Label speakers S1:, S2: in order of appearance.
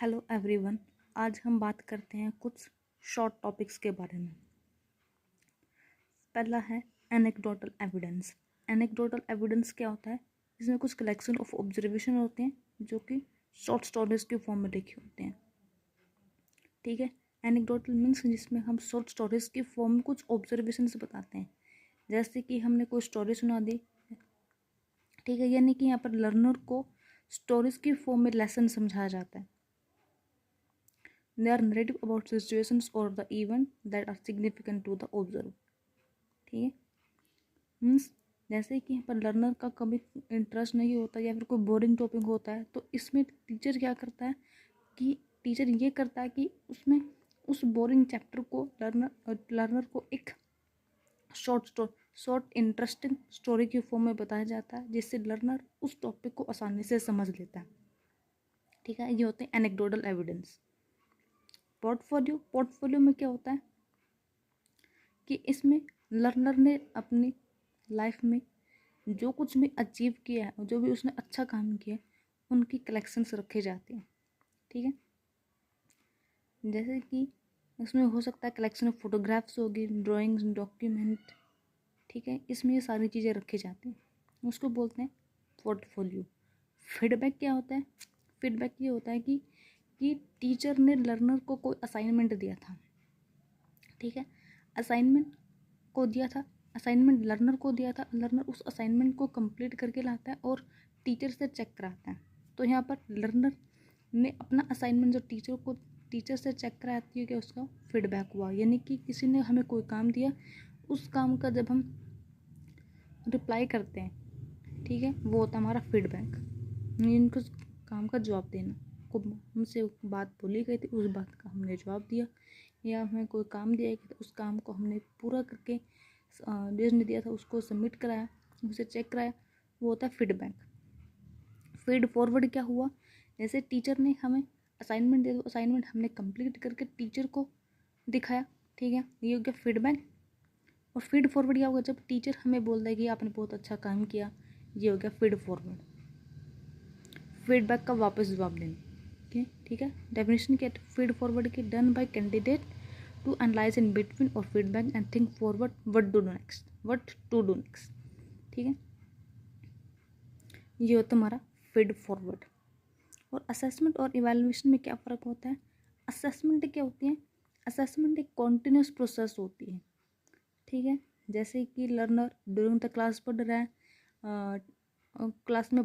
S1: Hello everyone. आज हम बात करते हैं कुछ शॉर्ट टॉपिक्स के बारे में। पहला है एनेक्डोटल एविडेंस। एनेक्डोटल एविडेंस क्या होता है? इसमें कुछ कलेक्शन ऑफ ऑब्जर्वेशन होते हैं जो कि शॉर्ट स्टोरीज के फॉर्म में लिखे होते हैं। ठीक है। एनेक्डोटल मीन्स जिसमें हम शॉर्ट स्टोरीज की फॉर्म में कुछ ऑब्जर्वेशन बताते हैं। जैसे कि हमने कोई स्टोरी सुना दी, ठीक है, यानी कि यहाँ पर लर्नर को स्टोरीज की फॉर्म में लेसन समझाया जाता है। They are narrative about situations or the event that are significant to the observer. ठीक है। मीन्स जैसे कि यहाँ पर लर्नर का कभी इंटरेस्ट नहीं होता या फिर कोई बोरिंग टॉपिक होता है तो इसमें टीचर क्या करता है कि टीचर ये करता है कि उसमें उस बोरिंग चैप्टर को लर्नर को एक शॉर्ट इंटरेस्टिंग स्टोरी की फॉर्म में बताया जाता है जिससे लर्नर उस टॉपिक को आसानी से समझ लेता है। ठीक है, ये होते हैं एनेक्डोटल एविडेंस। पोर्टफोलियो में क्या होता है कि इसमें लर्नर ने अपनी लाइफ में जो कुछ भी अचीव किया है, जो भी उसने अच्छा काम किया है, उनकी कलेक्शंस रखे जाते हैं। ठीक है, जैसे कि इसमें हो सकता है कलेक्शन ऑफ फोटोग्राफ्स होगी, ड्राइंग्स, डॉक्यूमेंट। ठीक है, इसमें ये सारी चीज़ें रखी जाती हैं, उसको बोलते हैं पोर्टफोलियो। फीडबैक क्या होता है? फीडबैक ये होता है कि टीचर ने लर्नर को कोई असाइनमेंट दिया था। ठीक है, असाइनमेंट लर्नर को दिया था। लर्नर उस असाइनमेंट को कंप्लीट करके लाता है और टीचर से चेक कराता है। तो यहाँ पर लर्नर ने अपना असाइनमेंट जो टीचर से चेक कराती है कि उसका फीडबैक हुआ, यानी कि किसी ने हमें कोई काम दिया, उस काम का जब हम रिप्लाई करते हैं, ठीक है, वो होता है हमारा फीडबैक। इनको काम का जवाब देना, को हमसे बात बोली गई थी, उस बात का हमने जवाब दिया, या हमें कोई काम दिया गया था, उस काम को हमने पूरा करके जिसने दिया था उसको सबमिट कराया, उसे चेक कराया, वो होता है फीडबैक। फीड फॉरवर्ड क्या हुआ? जैसे टीचर ने हमें असाइनमेंट दिया, तो असाइनमेंट हमने कंप्लीट करके टीचर को दिखाया। ठीक है, ये हो गया फीडबैक। और फीड फॉरवर्ड क्या होगा? जब टीचर हमें बोलता है कि आपने बहुत अच्छा काम किया, ये हो गया फीड फॉरवर्ड। फीडबैक का वापस जवाब देना। ठीक है, डेफिनेशन क्या है फीड फॉरवर्ड की? Done by candidate to analyse in between और feedback and think forward what to do next. ठीक है, ये होता है हमारा फीड फॉरवर्ड। और असेसमेंट और इवैल्यूएशन में क्या फ़र्क होता है? असेसमेंट क्या होती है? असेसमेंट एक कॉन्टिन्यूस प्रोसेस होती है। ठीक है, जैसे कि लर्नर ड्यूरिंग द क्लास पढ़ रहा है, क्लास में